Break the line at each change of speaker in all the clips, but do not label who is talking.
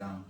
주옵소서.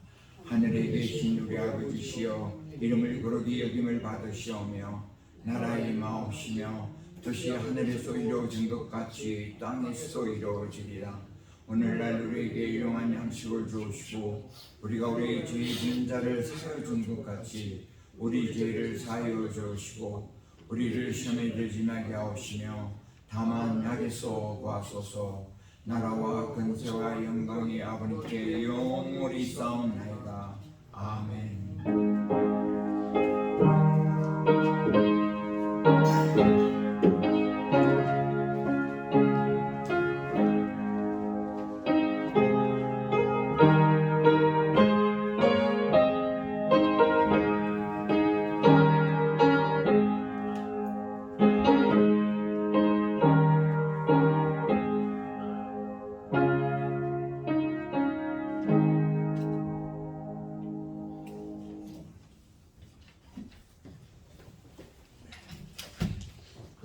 하늘에 계신 우리 아버지시여, 이름을 거룩히 여김을 받으시오며 나라의 마옵시며 뜻이 하늘에서 이루어진 것 같이 땅에서 이루어지리라. 오늘날 우리에게 일용할 양식을 주옵시고 우리가 우리 죄 지은 자를 사하여 준 것 같이 우리 죄를 사하여 주시고 우리를 시험에 들지 말게 하옵시며 다만 악에서 구하소서. 나라와 근세와 영광이 아버지께 영원히 있사옵나이다. 아멘.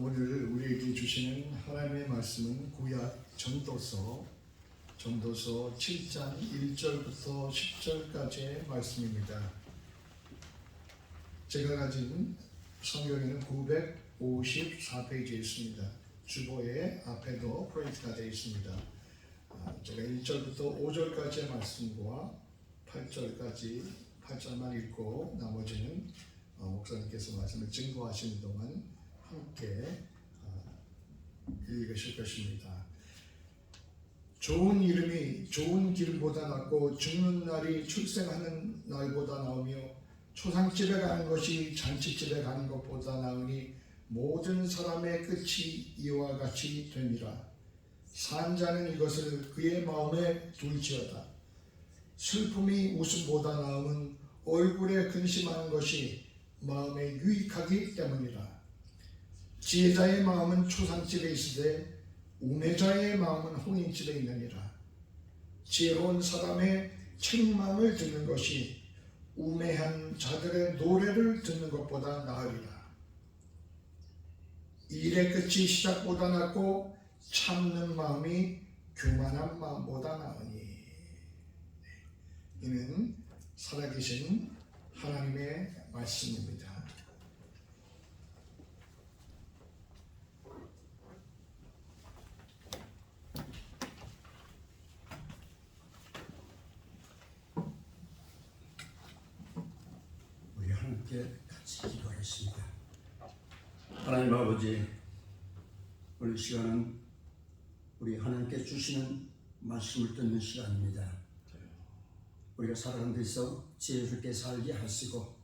오늘 우리에게 주시는 하나님의 말씀은 구약 전도서 7장 1절부터 10절까지의 말씀입니다. 제가 가진 성경에는 954페이지에 있습니다. 주보의 앞에도 프린트가 되어 있습니다. 제가 1절부터 5절까지의 말씀과 8절만 읽고 나머지는 목사님께서 말씀을 증거하시는 동안 함께 읽으실 것입니다. 좋은 이름이 좋은 길보다 낫고 죽는 날이 출생하는 날보다 나으며 초상집에 가는 것이 잔치집에 가는 것보다 나으니 모든 사람의 끝이 이와 같이 되니라. 산 자는 이것을 그의 마음에 둘지어다. 슬픔이 웃음보다 나음은 얼굴에 근심하는 것이 마음에 유익하기 때문이라. 지혜자의 마음은 초상집에 있으되 우매자의 마음은 홍인집에 있느니라. 지혜로운 사람의 책망을 듣는 것이 우매한 자들의 노래를 듣는 것보다 나으리라. 일의 끝이 시작보다 낫고 참는 마음이 교만한 마음보다 나으니. 이는 살아계신 하나님의 말씀입니다.
함께 같이 기도하겠습니다. 하나님 아버지, 오늘 시간은 우리 하나님께 주시는 말씀을 듣는 시간입니다. 우리가 살아가는 데서 지혜롭게 살게 하시고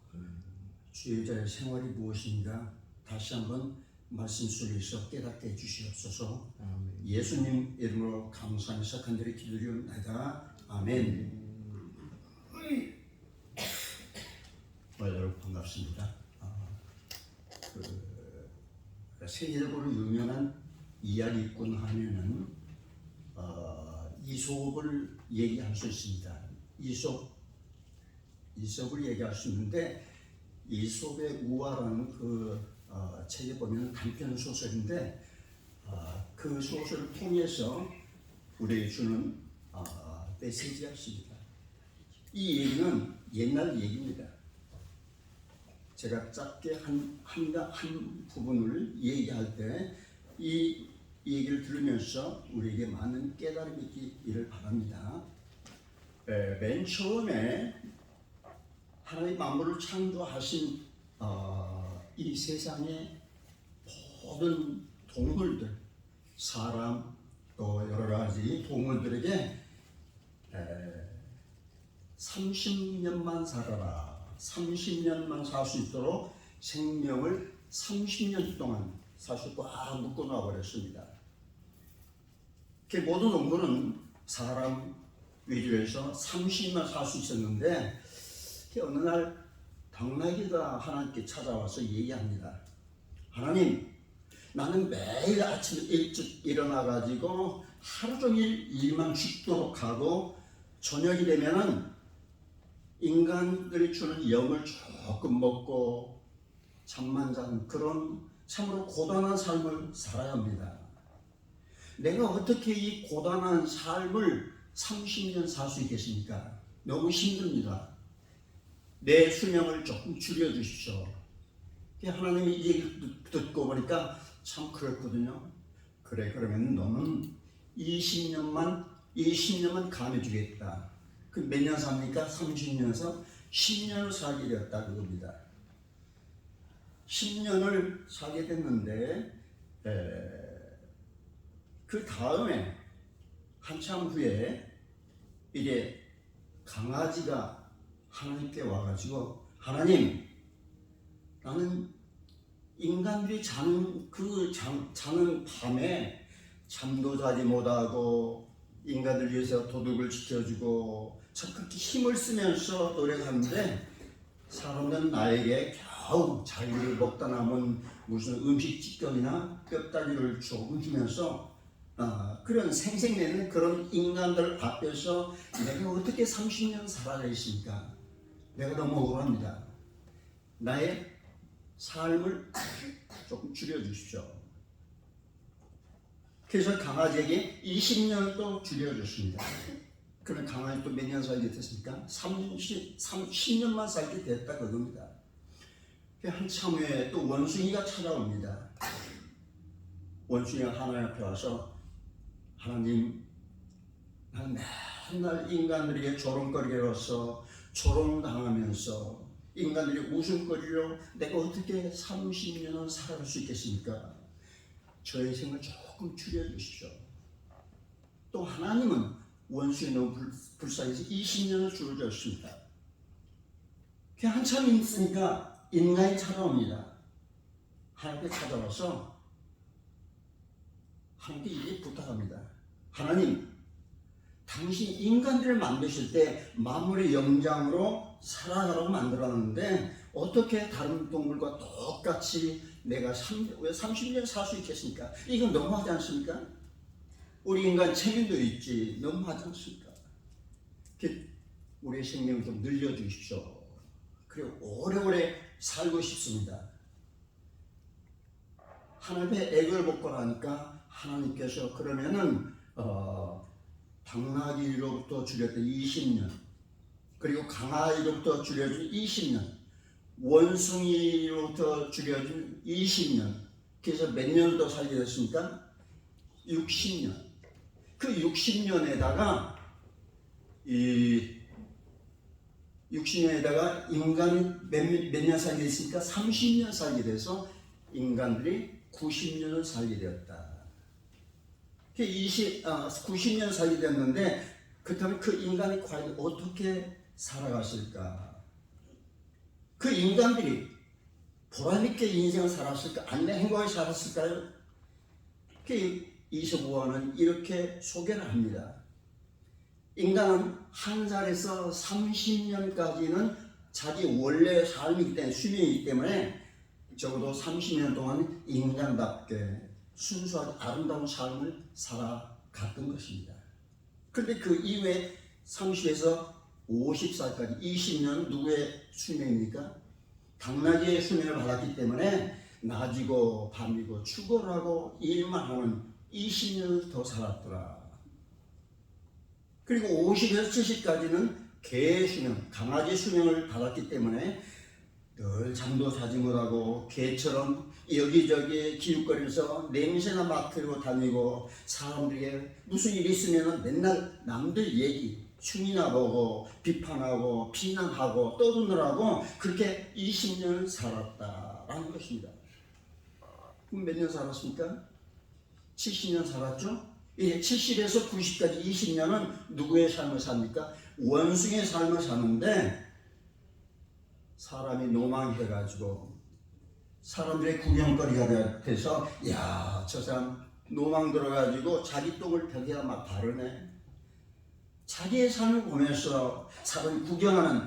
주의자의 생활이 무엇인가 다시 한번 말씀 속에서 깨닫게 해주시옵소서. 아멘. 예수님 이름으로 감사하면서 간절히 기도드리옵나이다. 아멘. 여러분 반갑습니다. 세계적으로 유명한 이야기꾼 하면은 이솝을 얘기할 수 있습니다. 이솝을 얘기할 수 있는데 이솝의 우화라는 그 책에 보면 단편 소설인데 그 소설을 통해서 우리에게 주는 메시지가 있습니다. 이 얘기는 옛날 얘기입니다. 제가 짧게 한 부분을 얘기할 때 이 얘기를 들으면서 우리에게 많은 깨달음이 있기를 바랍니다. 맨 처음에 하나님 만물을 창조하신 이 세상의 모든 동물들, 사람 또 여러 가지 동물들에게 30년만 살아라. 30년만 살 수 있도록 생명을 30년 동안 사실 꽉 묶어놔 버렸습니다. 모든 동물은 사람 위주로 해서 30년만 살 수 있었는데 어느 날 당나귀가 하나님께 찾아와서 얘기합니다. 하나님, 나는 매일 아침 일찍 일어나가지고 하루 종일 일만 죽도록 하고 저녁이 되면은 인간들이 주는 영을 조금 먹고 잠만 자는 그런 참으로 고단한 삶을 살아야 합니다. 내가 어떻게 이 고단한 삶을 30년 살 수 있겠습니까? 너무 힘듭니다. 내 수명을 조금 줄여주십시오. 하나님이 이 얘기를 듣고 보니까 참 그렇거든요. 그래, 그러면 너는 20년만 감해주겠다. 그 몇 년 삽니까? 30년에서 10년을 살게 되었다 그겁니다. 10년을 살게 됐는데 그 다음에 한참 후에 이제 강아지가 하나님께 와가지고 하나님, 나는 인간들이 자는 밤에 잠도 자지 못하고 인간들 위해서 도둑을 지켜주고 참 그렇게 힘을 쓰면서 노력하는데 사람들은 나에게 겨우 자기를 먹다 남은 무슨 음식 찌꺼기나 뼈다귀를 조금 주면서 그런 생색내는 그런 인간들 앞에서 내가 어떻게 30년 살아가겠습니까? 내가 너무 억울합니다. 나의 삶을 조금 줄여주십시오. 그래서 강아지에게 20년을 또 줄여줬습니다. 그럼 강아지 또 몇 년 살게 됐습니까? 10년만 살게 됐다 그겁니다. 한참 후에 또 원숭이가 찾아옵니다. 원숭이가 하나님 앞에 와서 하나님, 나는 맨날 인간들에게 조롱거리로서 조롱당하면서 인간들이 웃음거리로 내가 어떻게 30년을 살아갈 수 있겠습니까? 저의 생을 조금 줄여주십시오. 또 하나님은 원수에 너무 불쌍해서 20년을 줄여줬습니다. 한참 있으니까 인간이 찾아옵니다. 하나님께 찾아와서 하나님께 이렇게 부탁합니다. 하나님, 당신 인간들을 만드실 때 만물의 영장으로 살아가라고 만들었는데 어떻게 다른 동물과 똑같이 내가 왜 30년 살 수 있겠습니까? 이건 너무하지 않습니까? 우리 인간 체면도 있지. 너무하지 않습니까? 우리의 생명을 좀 늘려주십시오. 그리고 오래오래 살고 싶습니다. 하나님의 애걸 먹고 나니까 하나님께서 그러면은 당나귀로부터 줄였던 20년, 그리고 강아지로부터 줄여준 20년, 원숭이로부터 줄여준 20년, 그래서 몇 년을 더 살게 됐습니까? 60년. 그 60년에다가 인간이 몇 년 살게 됐습니까? 30년 살게 돼서 인간들이 90년을 살게 되었다. 90년 살게 됐는데 그렇다면 그 인간이 과연 어떻게 살아갔을까? 그 인간들이 보람있게 인생을 살았을까? 아니면 행복하게 살았을까요? 이솝우화는 이렇게 소개를 합니다. 인간은 한 살에서 30년까지는 자기 원래 삶이기 때문에 수명이기 때문에 적어도 30년 동안 인간답게 순수하고 아름다운 삶을 살아갔던 것입니다. 그런데 그 이후에 30에서 50살까지 20년은 누구의 수명입니까? 당나귀의 수명을 받았기 때문에 낮이고 밤이고 축월하고 일만 하는 20년을 더 살았더라. 그리고 50에서 70까지는 개의 수명, 강아지의 수명을 받았기 때문에 늘 잠도 자지 못하고 개처럼 여기저기 기웃거리면서 냄새나 맡으러 다니고 사람들에게 무슨 일이 있으면 맨날 남들 얘기 흉이나 보고 비판하고 비난하고 떠드느라고 그렇게 20년을 살았다라는 것입니다. 그럼 몇 년 살았습니까? 70년 살았죠? 이제 70에서 90까지 20년은 누구의 삶을 삽니까? 원숭이의 삶을 사는데 사람이 노망해가지고 사람들의 구경거리가 돼서 야, 저 사람 노망 들어가지고 자기 똥을 벽에다 막 바르네. 자기의 삶을 보면서 사람이 구경하는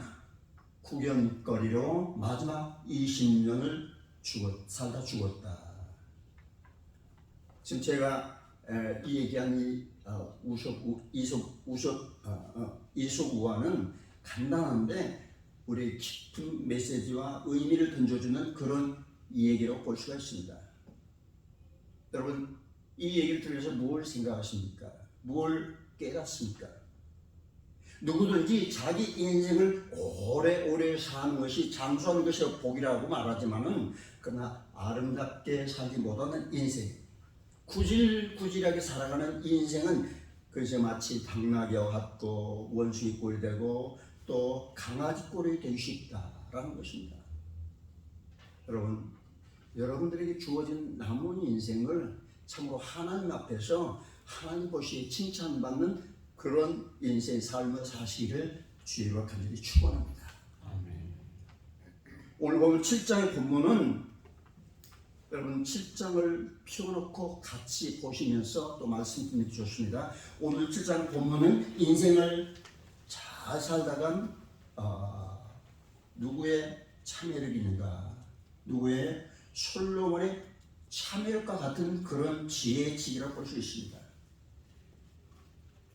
구경거리로 마지막 20년을 살다 죽었다. 지금 제가 이 얘기한 이솝우화는 간단한데 우리의 깊은 메시지와 의미를 던져주는 그런 얘기라고 볼 수가 있습니다. 여러분, 이 얘기를 들으면서 뭘 생각하십니까? 뭘 깨닫습니까? 누구든지 자기 인생을 오래오래 사는 것이 장수한 것이 복이라고 말하지만은 그러나 아름답게 살기보다는 인생, 구질구질하게 살아가는 인생은 그래서 마치 당나귀와 같고 원숭이 꼴이 되고 또 강아지 꼴이 되기 쉽다라는 것입니다. 여러분, 여러분들에게 주어진 남은 인생을 참으로 하나님 앞에서 하나님 보시기에 칭찬받는 그런 인생의 삶을 사시기를 주의로 간절히 축원합니다. 오늘 보면 7장의 본문은 여러분 7장을 펴놓고 같이 보시면서 또 말씀드리기 좋습니다. 오늘 7장 본문은 인생을 잘 살다간 누구의 참회를 이는가, 누구의 솔로몬의 참회력과 같은 그런 지혜치기라고 볼 수 있습니다.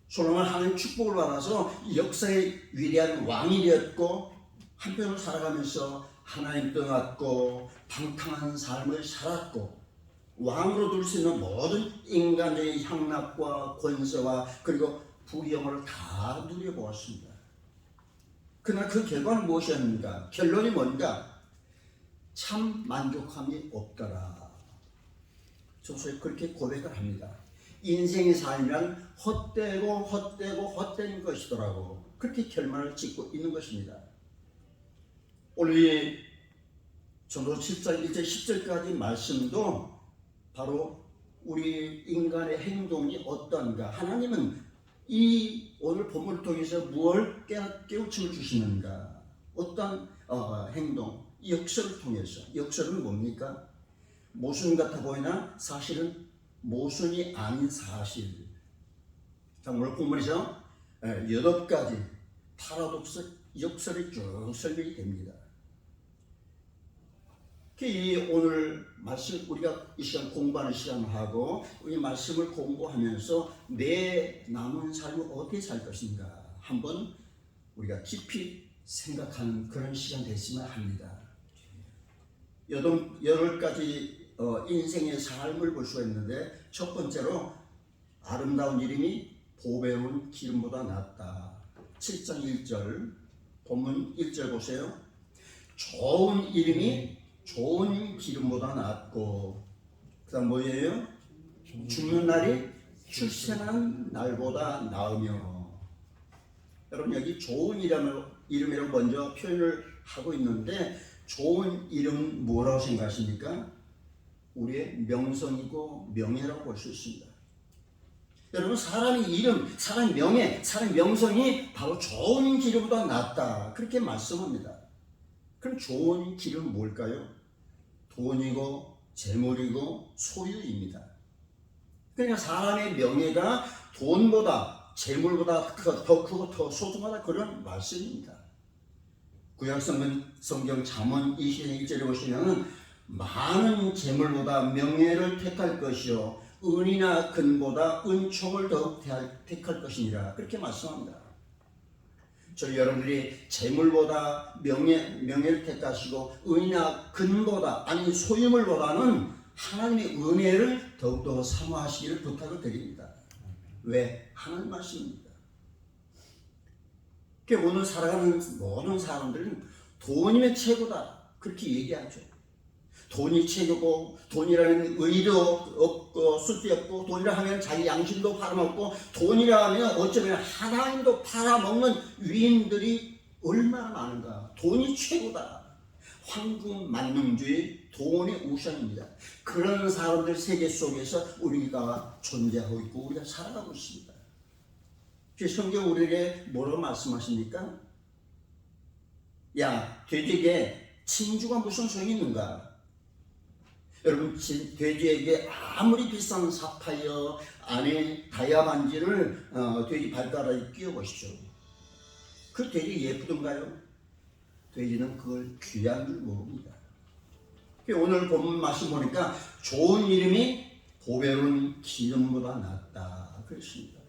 솔로몬은 하나님의 축복을 받아서 역사의 위대한 왕이 되었고 한편으로 살아가면서 하나님 떠났고 방탕한 삶을 살았고 왕으로 둘 수 있는 모든 인간의 향락과 권세와 그리고 부귀영화를 다 누려보았습니다. 그러나 그 결과는 무엇이었는가? 결론이 뭔가? 참 만족함이 없더라. 소설 그렇게 고백을 합니다. 인생의 삶이란 헛되는 것이더라고. 그렇게 결말을 짓고 있는 것입니다. 오늘 이 전도 7장 1절 10절까지 말씀도 바로 우리 인간의 행동이 어떤가, 하나님은 이 오늘 본문을 통해서 무엇을 깨우침을 주시는가, 어떤 행동, 역설을 통해서. 역설은 뭡니까? 모순 같아 보이나 사실은 모순이 아닌 사실. 자, 오늘 본문에서 8가지 파라독스 역설이 쭉 설명이 됩니다. 오늘 말씀 우리가 이 시간 공부하는 시간을 하고 이 말씀을 공부하면서 내 남은 삶을 어떻게 살 것인가 한번 우리가 깊이 생각하는 그런 시간 됐으면 합니다. 8가지 인생의 삶을 볼 수가 있는데 첫 번째로 아름다운 이름이 보배로운 기름보다 낫다. 7장 1절 본문 1절 보세요. 좋은 이름이 좋은 기름보다 낫고, 그 다음 뭐예요? 죽는 날이 출생한 날보다 나으며. 여러분 여기 좋은 이름이라고 먼저 표현을 하고 있는데 좋은 이름 뭐라고 생각하십니까? 우리의 명성이고 명예라고 볼 수 있습니다. 여러분 사람의 이름, 사람의 명예, 사람의 명성이 바로 좋은 기름보다 낫다 그렇게 말씀합니다. 그럼 좋은 기름은 뭘까요? 돈이고 재물이고 소유입니다. 그러니까 사람의 명예가 돈보다 재물보다 더 크고 더 소중하다 그런 말씀입니다. 구약 성경 잠언 21절에 보시면 많은 재물보다 명예를 택할 것이요 은이나 금보다 은총을 더욱 택할 것이니라 그렇게 말씀합니다. 저희 여러분들이 재물보다 명예를 택하시고 은이나 금보다 아니 소유물보다는 하나님의 은혜를 더욱더 사모하시기를 부탁을 드립니다. 왜? 하나님 말씀입니다. 오늘 살아가는 모든 사람들은 돈이면 최고다 그렇게 얘기하죠. 돈이 최고고 돈이라는 의도 없고 쓸데없고 돈이라 하면 자기 양심도 팔아먹고 돈이라 하면 어쩌면 하나님도 팔아먹는 위인들이 얼마나 많은가. 돈이 최고다. 황금만능주의 돈의 우상입니다. 그런 사람들 세계 속에서 우리가 존재하고 있고 우리가 살아가고 있습니다. 성경 우리에게 뭐라고 말씀하십니까? 야 돼지에게 진주가 무슨 소용이 있는가? 여러분 돼지에게 아무리 비싼 사파이어 안에 다이아 반지를 돼지 발가락에 끼워 보십시오. 그 돼지 예쁘던가요? 돼지는 그걸 귀한 줄 모릅니다. 오늘 본문 말씀 보니까 좋은 이름이 보배로운 기름보다 낫다 그랬습니다.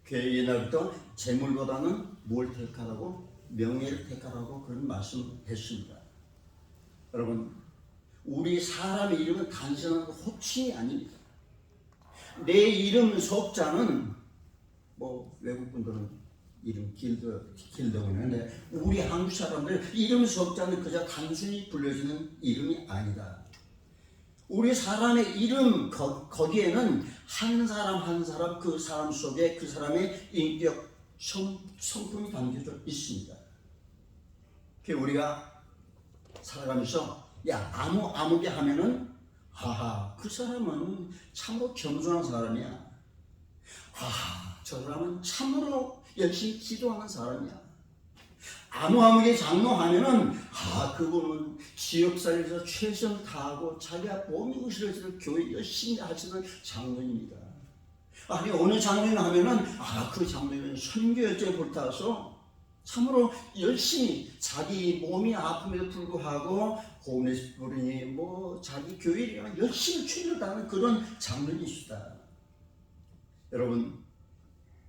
교회 옛날부터 재물보다는 뭘 택하라고? 명예를 택하라고 그런 말씀했습니다. 여러분 우리 사람의 이름은 단순한 호칭이 아닙니다. 내 이름 석자는 뭐 외국 분들은 이름 길다고 하는데 우리 한국 사람들 이름 석자는 그저 단순히 불려지는 이름이 아니다. 우리 사람의 이름 거기에는 한 사람 한 사람 그 사람 속에 그 사람의 인격 성품이 담겨져 있습니다. 우리가 살아가면서 야 아무개 하면은 하하 그 사람은 참으로 겸손한 사람이야. 하하 저 사람은 참으로 열심히 기도하는 사람이야. 아무개 장로하면은 그분은 지역사회에서 최선을 다하고 자기가 몸이 으스러져서 교회 열심히 하시는 장로입니다. 아니 어느 장로님 하면은 그 장로님은 선교 열정에 불타서 참으로 열심히 자기 몸이 아픔에도 불구하고 홈레스 부르니 뭐 자기 교회를 열심히 출력하는 그런 장로님이시다.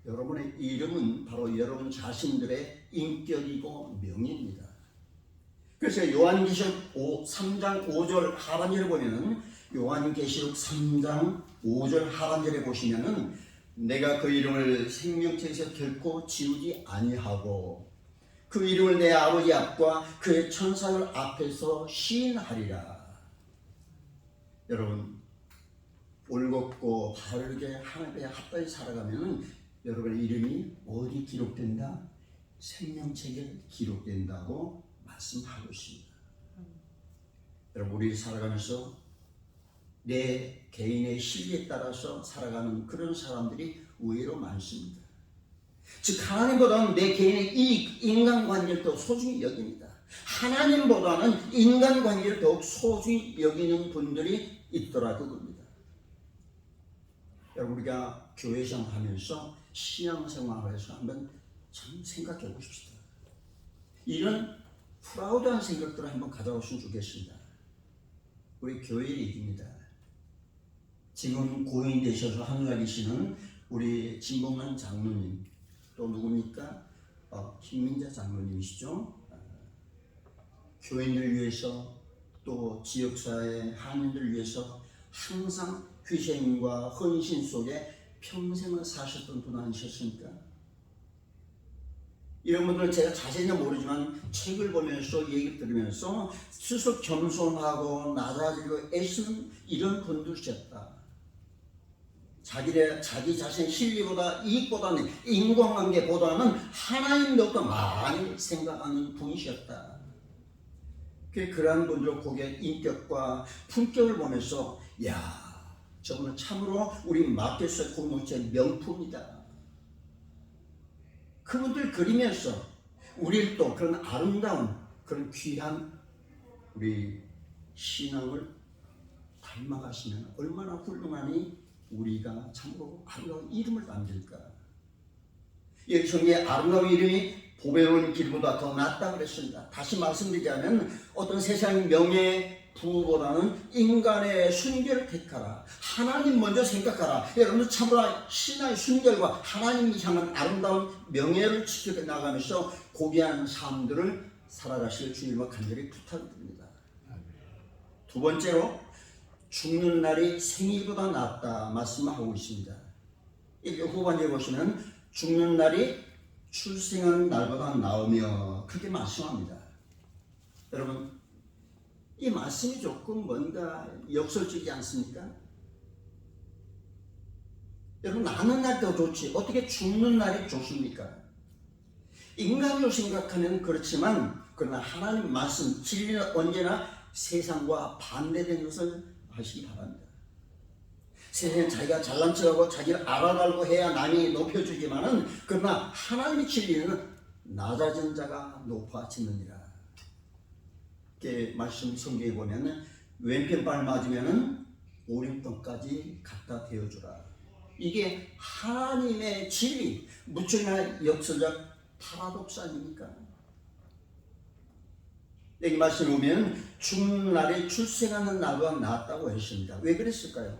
여러분의 이름은 바로 여러분 자신들의 인격이고 명예입니다. 그래서 요한계시록 3장 5절 하반절에 보면은 요한계시록 3장 5절 하반절에 보시면은 내가 그 이름을 생명책에서 결코 지우지 아니하고 그 이름을 내 아버지 앞과 그의 천사들 앞에서 시인하리라. 여러분 올곧고 바르게 하나님의 합당히 살아가면은 여러분의 이름이 어디 기록된다? 생명책에 기록된다고 말씀하고 있습니다. 여러분 우리 살아가면서 내 개인의 실리에 따라서 살아가는 그런 사람들이 의외로 많습니다. 즉 하나님보다는 내 개인의 이익, 인간관계를 더 소중히 여깁니다. 하나님보다는 인간관계를 더욱 소중히 여기는 분들이 있더라 그겁니다. 여러분 우리가 교회 생활하면서 신앙생활에서 한번 참 생각해 보십시다. 이런 프라우드한 생각들을 한번 가져오시면 좋겠습니다. 우리 교회의 일입니다. 지금 고인이 되셔서 하늘나라 계시는 우리 진봉란 장로님 또 누굽니까? 김민자 장로님이시죠. 교인들 위해서 또 지역사회 한인들 위해서 항상 희생과 헌신 속에 평생을 사셨던 분 아니셨습니까? 이런 분들 제가 자세히는 모르지만 책을 보면서 얘기 들으면서 스스로 겸손하고 낮아지고 애쓰는 이런 분들이셨다. 자기 자신의 실리보다 이익보다는 인간관계보다는 하나님도 더 많이 생각하는 분이셨다. 그러한 분들 고객 인격과 품격을 보면서 저분은 참으로 우리 마켓스 공동체 명품이다. 그분들 그리면서 우리를 또 그런 아름다운 그런 귀한 우리 신앙을 닮아가시면 얼마나 훌륭하니 우리가 참으로 아름다운 이름을 남길까. 여기 성경에 아름다운 이름이 보배로운 길보다 더 낫다 그랬습니다. 다시 말씀드리자면 어떤 세상의 명예 부보다는 인간의 순결을 택하라. 하나님 먼저 생각하라. 여러분들 참으로 신앙의 순결과 하나님이 향한 아름다운 명예를 지켜나가면서 고귀한 삶들을 살아가실 주님과 간절히 부탁드립니다. 두 번째로 죽는 날이 생일보다 낫다 말씀하고 있습니다. 이 후반부에 보시면 죽는 날이 출생하는 날보다 나으며 그렇게 말씀합니다. 여러분 이 말씀이 조금 뭔가 역설적이지 않습니까? 여러분 나는 날이 더 좋지 어떻게 죽는 날이 좋습니까? 인간으로 생각하면 그렇지만 그러나 하나님 말씀 진리는 언제나 세상과 반대된 것을 하시기 바랍니다. 세상은 자기가 잘난 척하고 자기를 알아달고 해야 남이 높여주지만은 그러나 하나님의 진리는 낮아진 자가 높아지느니라. 이렇게 말씀 성경에 보면은 왼편발 맞으면은 오른편까지 갖다 대어주라. 이게 하나님의 진리, 무척이나 역설적 파라독스 아닙니까? 여기 말씀에 보면 죽는 날이 출생하는 날보다 낫다고 했습니다. 왜 그랬을까요?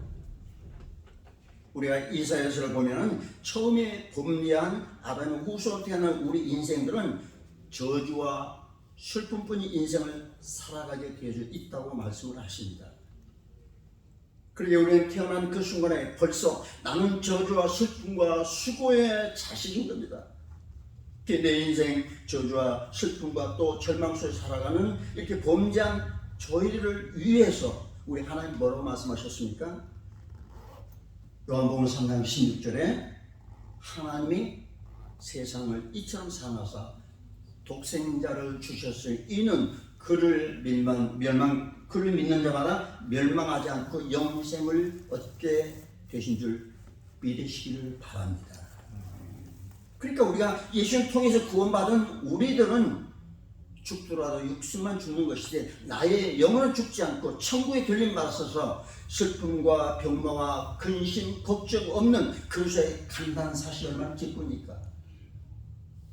우리가 이사야서를 보면 처음에 범죄한 아담의 후손 태어난 우리 인생들은 저주와 슬픔뿐인 인생을 살아가게 되어 있다고 말씀을 하십니다. 그러게 우리는 태어난 그 순간에 벌써 나는 저주와 슬픔과 수고의 자식인 겁니다. 내 인생 저주와 슬픔과 또 절망 속에 살아가는 이렇게 범죄한 저희를 위해서 우리 하나님 뭐라고 말씀하셨습니까? 요한복음 3장 16절에 하나님이 세상을 이처럼 사랑하사 독생자를 주셨으니 이는 그를 믿는 자마다 멸망하지 않고 영생을 얻게 되신 줄 믿으시기를 바랍니다. 그러니까 우리가 예수를 통해서 구원받은 우리들은 죽더라도 육신만 죽는 것이지 나의 영혼은 죽지 않고 천국에 들림받아서 슬픔과 병마와 근심, 걱정 없는 그것의 간단한 사실이 얼마나 기쁩니까?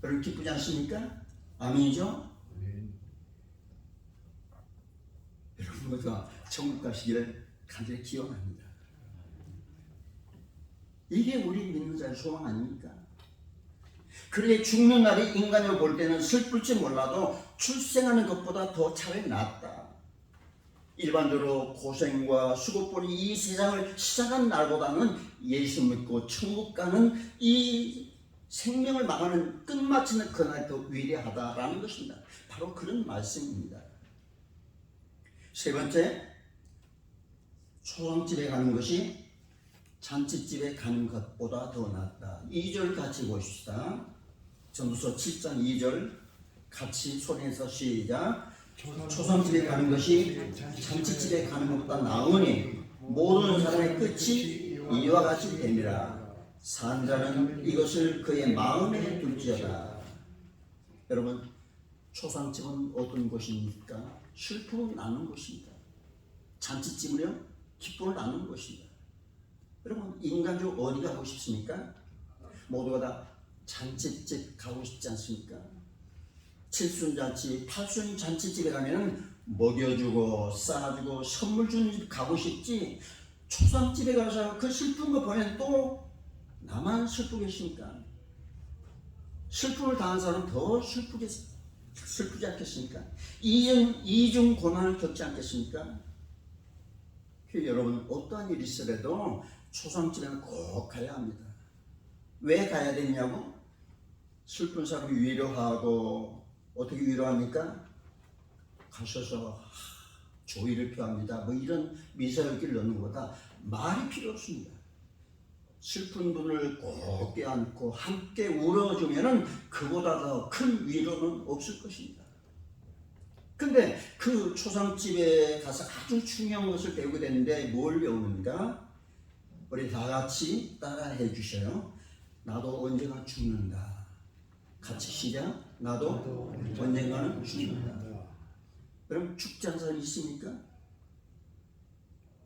여러분 기쁘지 않습니까? 아멘이죠? 여러분 모두가 천국 가시기를 간절히 기원합니다. 이게 우리 믿는 자의 소망 아닙니까? 그래 죽는 날이 인간으로 볼 때는 슬플지 몰라도 출생하는 것보다 더 차라리 낫다. 일반적으로 고생과 수고뿐이 이 세상을 시작한 날보다는 예수 믿고 천국 가는 이 생명을 망하는 끝마치는 그날이 더 위대하다라는 것입니다. 바로 그런 말씀입니다. 세 번째, 초상집에 가는 것이 잔치집에 가는 것보다 더 낫다. 2절 같이 보십시다. 전도서 7장 2절 같이 소리내서 시작. 초상집에 가는 것이 잔치집에 가는 것보다 나으니 모든 사람의 끝이 이와 같이 됨이라. 산 자는 이것을 그의 마음에 둘지어다. 여러분 초상집은 어떤 곳입니까? 슬픔을 나누는 곳입니다. 잔치집은요 기쁨을 나누는 곳입니다. 여러분 인간적으로 어디 가고 싶습니까? 모두가 다 잔치집 가고 싶지 않습니까? 칠순잔치, 팔순 잔치집에 가면 먹여주고 싸주고 선물 주는 집 가고 싶지 초상집에 가서 그 슬픈 거 보면 또 나만 슬프겠습니까? 슬픔을 당한 사람은 더 슬프지 않겠습니까? 이중 고난을 겪지 않겠습니까? 여러분 어떠한 일이 있어도 초상집에는 꼭 가야 합니다. 왜 가야 되냐고? 슬픈 사람이 위로하고 어떻게 위로합니까? 가셔서 조의를 표합니다. 뭐 이런 미사역기를 넣는 것보다 말이 필요 없습니다. 슬픈 분을 꼭 껴안고 함께 울어주면은 그보다 더 큰 위로는 없을 것입니다. 근데 그 초상집에 가서 아주 중요한 것을 배우게 되는데 뭘 배우는가? 우리 다 같이 따라해 주셔요. 나도 언젠가 죽는다. 같이 시작. 나도 언젠가는 죽는다. 그럼 죽지 않은 사람이 있습니까?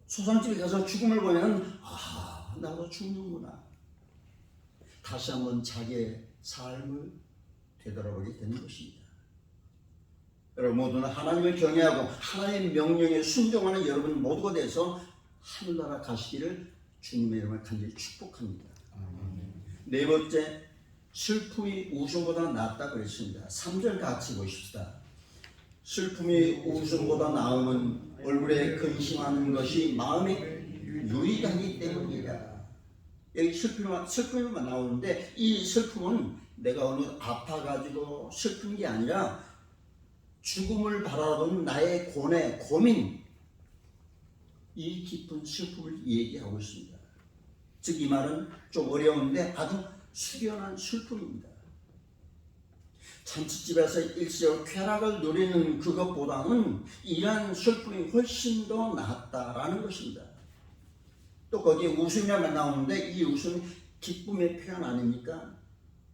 초상집에 가서 죽음을 보면 나도 죽는구나. 다시 한번 자기의 삶을 되돌아보게 되는 것입니다. 여러분 모두는 하나님을 경외하고 하나님의 명령에 순종하는 여러분 모두가 돼서 하늘나라 가시기를 주님의 이름을 간절히 축복합니다. 네 번째, 슬픔이 웃음보다 낫다 그랬습니다. 3절 같이 보십시다. 슬픔이 웃음보다 나음은 얼굴에 근심하는 것이 마음에 유익하기 때문이다. 여기 슬픔만 나오는데 이 슬픔은 내가 오늘 아파가지고 슬픈 게 아니라 죽음을 바라보는 나의 고민, 이 깊은 슬픔을 얘기하고 있습니다. 즉 이 말은 좀 어려운데 아주 숙연한 슬픔입니다. 잔치집에서 일시적 쾌락을 누리는 그것보다는 이러한 슬픔이 훨씬 더 낫다라는 것입니다. 또 거기에 웃음이라만 나오는데 이 웃음은 기쁨의 표현 아닙니까?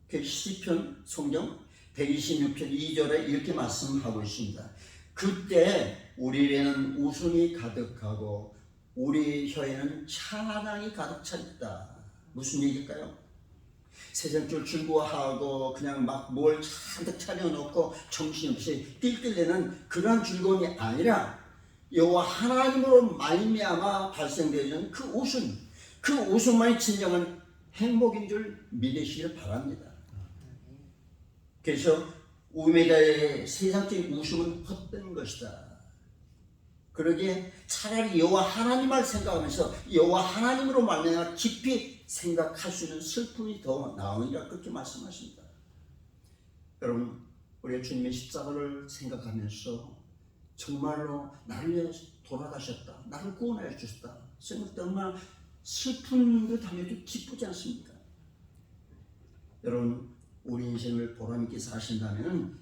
그 시편 성경 126편 2절에 이렇게 말씀하고 있습니다. 그때 우리에는 웃음이 가득하고 우리 혀에는 찬양이 가득 차 있다. 무슨 얘기일까요? 세상적으로 즐거워하고 그냥 막 뭘 잔뜩 차려놓고 정신없이 띨띨대는 그러한 즐거움이 아니라 여호와 하나님으로 말미암아 발생되는 그 웃음만이 진정한 행복인 줄 믿으시길 바랍니다. 그래서 우매자의 세상적인 웃음은 헛된 것이다. 그러기에 차라리 여호와 하나님을 생각하면서 여호와 하나님으로 말미암아 깊이 생각할 수 있는 슬픔이 더 나으니라 그렇게 말씀하십니다. 여러분, 우리가 주님의 십자가를 생각하면서 정말로 나를 위해 돌아가셨다, 나를 구원하여 주셨다 생각 때 얼마나 슬픈 듯하면도 기쁘지 않습니까? 여러분, 우리 인생을 보람있게 사신다면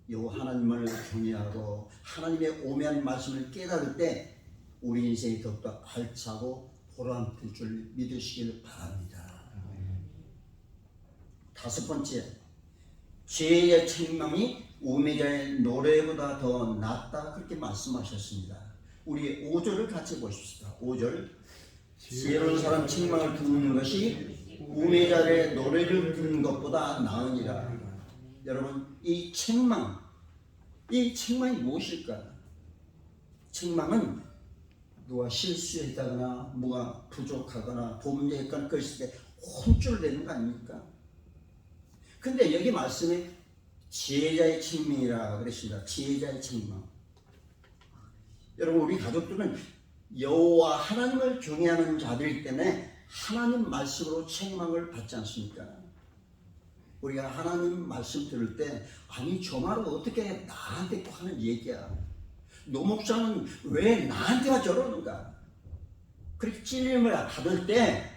여호와 하나님을 경외하고 하나님의 오묘한 말씀을 깨달을 때 우리 인생이 더욱더 알차고 보람될 줄 믿으시길 바랍니다. 다섯 번째, 죄의 책망이 우매자의 노래보다 더 낫다 그렇게 말씀하셨습니다. 우리 5절을 같이 보십시다. 5절, 지혜로운 사람 책망을 듣는 것이 우매자의 노래를 듣는 것보다 나으니라. 여러분, 이 책망이 무엇일까? 책망은 누가 실수했다거나 뭐가 부족하거나 범죄했거나 그랬을 때 혼쭐을 내는 거 아닙니까? 근데 여기 말씀에 지혜자의 책망이라 그랬습니다. 지혜자의 책망. 여러분, 우리 가족들은 여호와 하나님을 경외하는 자들이기 때문에 하나님 말씀으로 책망을 받지 않습니까? 우리가 하나님 말씀 들을 때 아니 저 말은 어떻게 나한테 꼭 하는 얘기야, 노 목사는 왜 나한테만 저러는가, 그렇게 찔림을 받을 때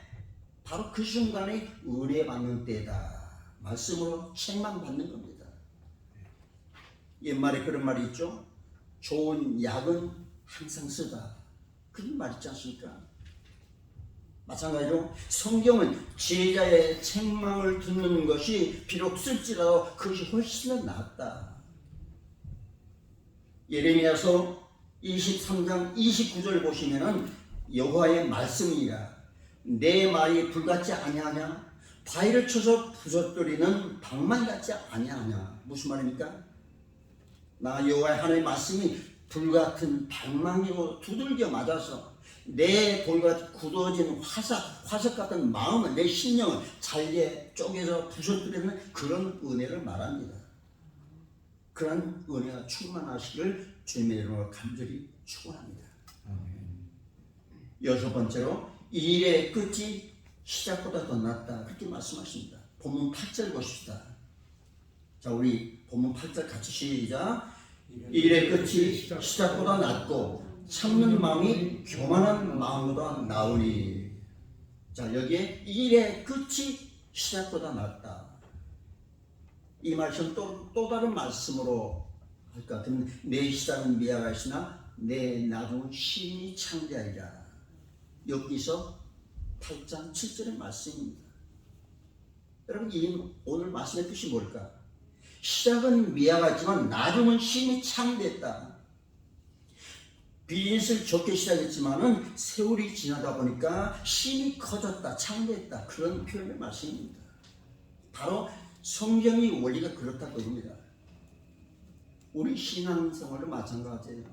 바로 그 순간에 은혜 받는 때다. 말씀으로 책망 받는 겁니다. 옛말에 그런 말이 있죠. 좋은 약은 항상 쓰다, 그런 말 있지 않습니까? 마찬가지로 성경은 지혜자의 책망을 듣는 것이 비록 쓸지라도 그것이 훨씬 더 낫다. 예레미야서 23장 29절 보시면은 여호와의 말씀이라 내 말이 불같지 아니하냐, 바위를 쳐서 부서뜨리는 방망이 같지 아니하냐. 무슨 말입니까? 나 여호와의 하나님의 말씀이 불같은 방망이로 두들겨 맞아서 내 돌과 굳어진 화석 같은 마음을, 내 심령을 잘게 쪼개서 부서뜨리는 그런 은혜를 말합니다. 그런 은혜가 충만하시길 주님의 이름으로 간절히 축원합니다. 여섯 번째로 이 일의 끝이 시작보다 더 낫다 그렇게 말씀하십니다. 본문 8절 보십시다. 자, 우리 본문 8절 같이 시작. 이 일의 끝이 시작보다 낫고 참는 마음이 교만한 마음보다 나으니. 자, 여기에 이 일의 끝이 시작보다 낫다. 이 말씀 또 다른 말씀으로 할 것 같으면 내 시작은 미약하시나 내 나중은 신이 창대하리라. 여기서 8장 7절의 말씀입니다. 여러분, 이 오늘 말씀의 뜻이 뭘까? 시작은 미약하지만 나중은 신이 창대했다. 비즈니스를 좋게 시작했지만은 세월이 지나다 보니까 신이 커졌다, 창대했다, 그런 표현의 말씀입니다. 바로 성경의 원리가 그렇다고 합니다. 우리 신앙생활도 마찬가지예요.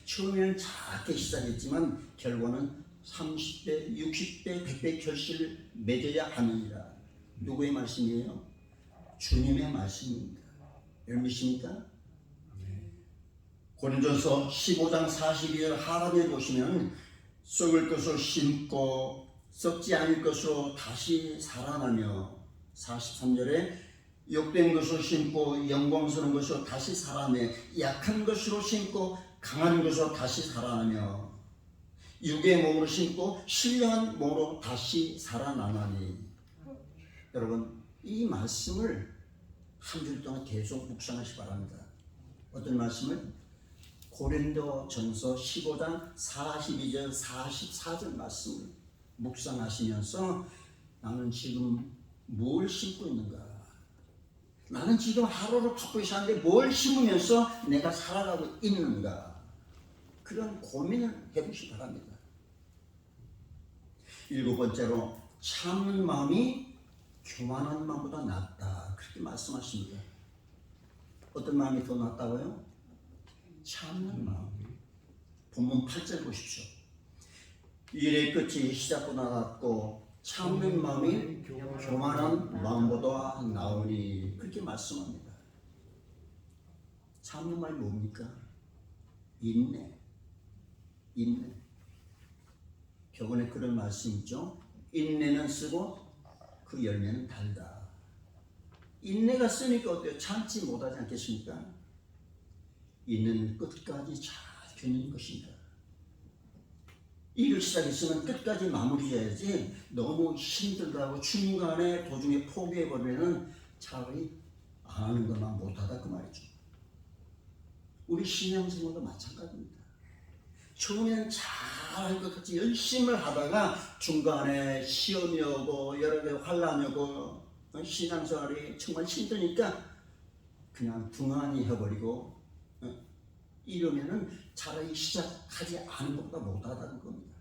처음에는 작게 시작했지만 결과는 30배, 60배, 100배 결실을 맺어야 하느니라. 누구의 말씀이에요? 주님의 말씀입니다. 여러분 믿습니까? 고린도서 15장 42절 하반에 보시면 썩을 것으로 심고 썩지 않을 것으로 다시 살아나며, 43절에 욕된 것으로 심고 영광스러운 것으로 다시 살아나며, 약한 것으로 심고 강한 것으로 다시 살아나며, 육의 몸으로 심고 신령한 몸으로 다시 살아나나니. 여러분, 이 말씀을 한 줄 동안 계속 묵상하시기 바랍니다. 어떤 말씀을? 고린도전서 15장 42절 44절 말씀을 묵상하시면서 나는 지금 뭘 심고 있는가? 나는 지금 하루를 바쁘게 사는데 뭘 심으면서 내가 살아가고 있는가? 그런 고민을 해보시기 바랍니다. 일곱 번째로 참는 마음이 교만한 마음보다 낫다 그렇게 말씀하십니다. 어떤 마음이 더 낫다고요? 참는 마음. 본문 8절 보십시오. 일의 끝이 시작보다 낫고 참는 마음이 교만한 마음보다 나으니 그렇게 말씀합니다. 참는 말이 뭡니까? 인내. 인내. 격언에 그런 말씀이 있죠. 인내는 쓰고 그 열매는 달다. 인내가 쓰니까 어때요? 참지 못하지 않겠습니까? 인내는 끝까지 잘 견디는 것입니다. 일을 시작했으면 끝까지 마무리 져야지 너무 힘들다고 중간에 도중에 포기해버리면 차라리 안 하는 것만 못하다 그 말이죠. 우리 신앙생활도 마찬가지입니다. 처음에는 잘할 것 같이 열심히 하다가 중간에 시험이 오고 여러 개 환란이 오고 신앙생활이 정말 힘드니까 그냥 붕안이 해버리고 이러면은 차라리 시작하지 않은 것보다 못하다는 겁니다.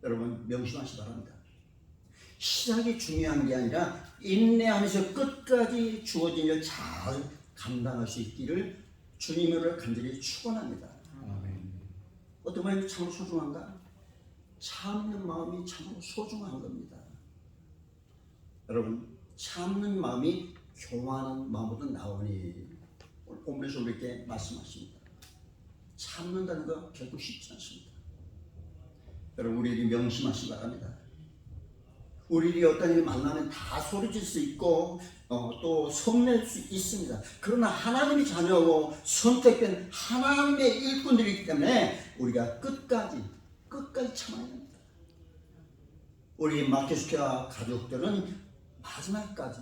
여러분 명심하시기 바랍니다. 시작이 중요한 게 아니라 인내하면서 끝까지 주어진 일 잘 감당할 수 있기를 주님을 간절히 축원합니다. 어떤 마음이 참 소중한가? 참는 마음이 참 소중한 겁니다. 여러분 참는 마음이 교만한 마음보다 나오니 오늘 본문에서 우리에게 말씀하십니다. 참는다는 거 결코 쉽지 않습니다. 여러분 우리에게 명심하시기 바랍니다. 우리들이 어떤 일을 만나면 다 소리칠 수 있고 또 성낼 수 있습니다. 그러나 하나님의 자녀고 선택된 하나님의 일꾼들이기 때문에 우리가 끝까지 참아야 합니다. 우리 마케스케아 가족들은 마지막까지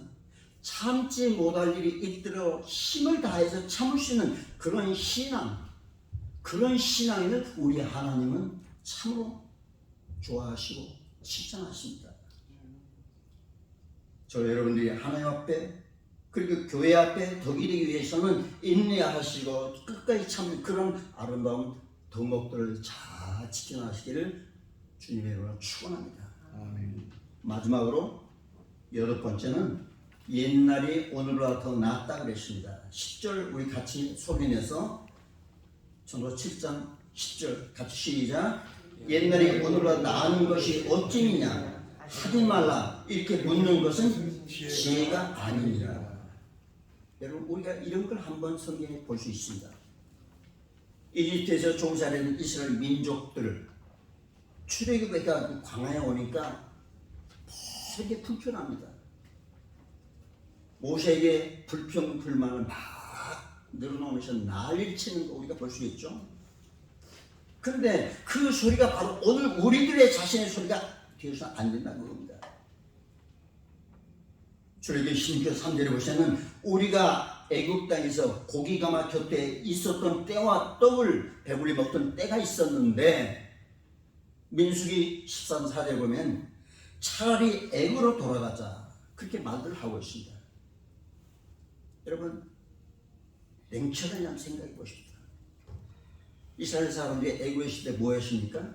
참지 못할 일이 있더라도 힘을 다해서 참을 수 있는 그런 신앙을 우리 하나님은 참으로 좋아하시고 칭찬하십니다. 저 여러분들이 하나님 앞에 그리고 교회 앞에 덕이 되기 위해서는 인내하시고 끝까지 참는 그런 아름다운 덕목들을 잘 지켜나시기를 주님의 이름으로 축원합니다. 마지막으로 8번째는 옛날이 오늘보다 더 낫다 그랬습니다. 10절 우리 같이 소리내서 전도 7장 10절 같이 시작. 옛날이 오늘보다 나은 것이 어찌미냐 하지 말라 이렇게 묻는 것은 지혜가 아니니라. 여러분 우리가 이런 걸 한번 성경에 볼 수 있습니다. 이집트에서 종살이하는 이스라엘 민족들을 출애굽해가 광야에 오니까 되게 불편합니다. 모세에게 불평 불만을 막 늘어놓으면서 난리를 치는 거 우리가 볼 수 있죠. 그런데 그 소리가 바로 오늘 우리들의 자신의 소리가 되어서는 안 된다는 겁니다. 출애굽기 16절 3절에 보시면 우리가 애굽 땅에서 고기가마 곁에 있었던 때와 떡을 배불리 먹던 때가 있었는데 민수기 13, 4절에 보면 차라리 애굽으로 돌아가자 그렇게 말들 하고 있습니다. 여러분 냉철하게 한번 생각해 보십시오. 이스라엘 사람들이 애굽에 있을 때 뭐 했습니까?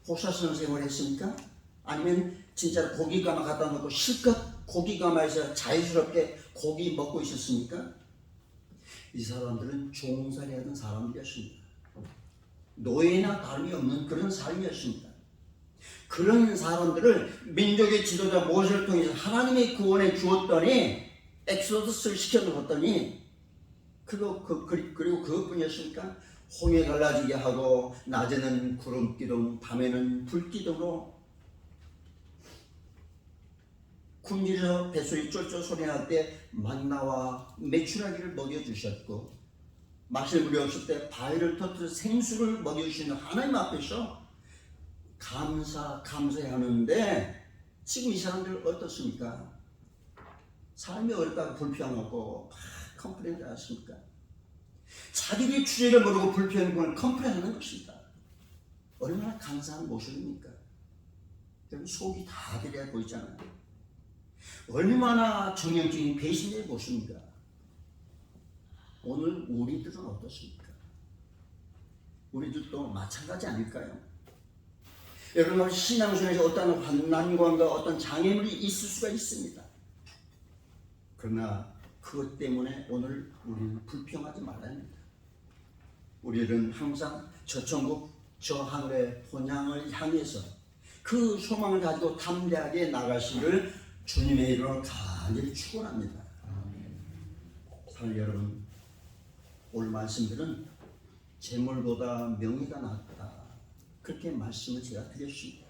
호사스런 생활을 했습니까? 아니면 진짜 고기가마 갖다 놓고 실컷 고기가마에서 자유스럽게 고기 먹고 있었습니까? 이 사람들은 종살이하던 사람들이었습니다. 노예나 다름이 없는 그런 삶이었습니다. 그런 사람들을 민족의 지도자 모세를 통해서 하나님의 구원해 주었더니 엑소더스를 시켜놓았더니 그리고 그것뿐이었습니까? 홍해 갈라지게 하고 낮에는 구름 기둥 밤에는 불 기둥으로 굶주려 뱃소리 쫄쫄 소리 날 때 만나와 메추라기를 먹여주셨고 마실 물이 없을 때 바위를 터뜨려 생수를 먹여주시는 하나님 앞에서 감사해야 하는데 지금 이 사람들 어떻습니까? 삶이 어렵다고 불평하고 막 컴플레인 하십니까? 자기들이 주제를 모르고 불평을 컴플레인하는 것입니다. 얼마나 감사한 모습입니까? 여러분 속이 다 그래야 보이잖아요. 얼마나 정형적인 배신의 모습입니까? 오늘 우리들은 어떻습니까? 우리들도 마찬가지 아닐까요? 여러분 신앙생활에서 어떤 환난과 어떤 장애물이 있을 수가 있습니다. 그러나 그것 때문에 오늘 우리는 불평하지 말아야 합니다. 우리는 항상 저 천국 저 하늘의 본향을 향해서 그 소망을 가지고 담대하게 나가시기를 주님의 이름으로 간절히 축원합니다. 사랑하는 여러분, 오늘 말씀들은 재물보다 명예가 낫다. 그렇게 말씀을 제가 드렸습니다.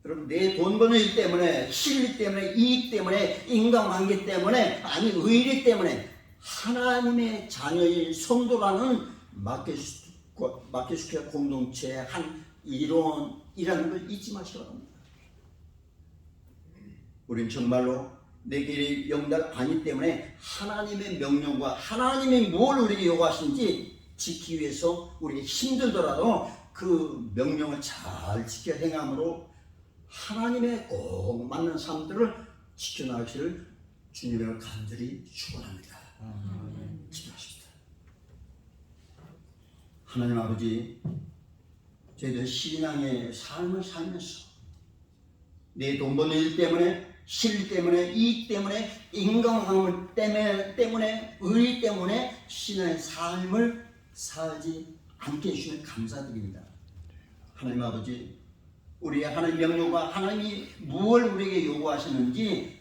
여러분, 내 돈 버는 일 때문에, 실리 때문에, 이익 때문에, 인간관계 때문에, 아니 의리 때문에 하나님의 자녀의 성도라는 마케스키아 공동체의 한 일원이라는 걸 잊지 마시기 바랍니다. 우린 정말로 내 길이 영달 아니 때문에 하나님의 명령과 하나님이 뭘 우리에게 요구하시는지 지키기 위해서 우리가 힘들더라도 그 명령을 잘 지켜 행함으로 하나님의 꼭 맞는 삶들을 지켜나가기를 주님을 간절히 축원합니다. 기도하십시다. 하나님 아버지, 저희들 신앙의 삶을 살면서 내 돈 버는 일 때문에, 실 때문에, 이익 때문에, 인간관계 때문에, 의리 때문에 신앙의 삶을 살지 않게 해주시면 감사드립니다. 하나님 아버지, 우리의 하나님 명령과 하나님이 무엇을 우리에게 요구하시는지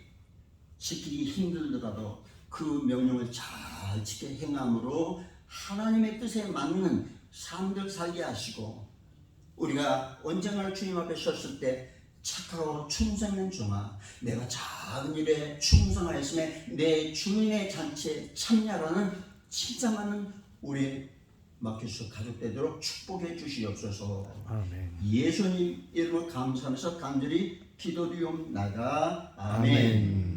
지키기 힘들더라도 그 명령을 잘 지켜 행함으로 하나님의 뜻에 맞는 삶들 살게 하시고, 우리가 언젠가 주님 앞에 섰을 때 착하고 충성된 종아, 내가 작은 일에 충성하였음에 내 주님의 잔치에 참여하는 칭찬하는 우리 마켓스 가족 되도록 축복해 주시옵소서.
아멘.
예수님 이름으로 감사하면서 간절히 기도드리옵나이다. 아멘.
아멘.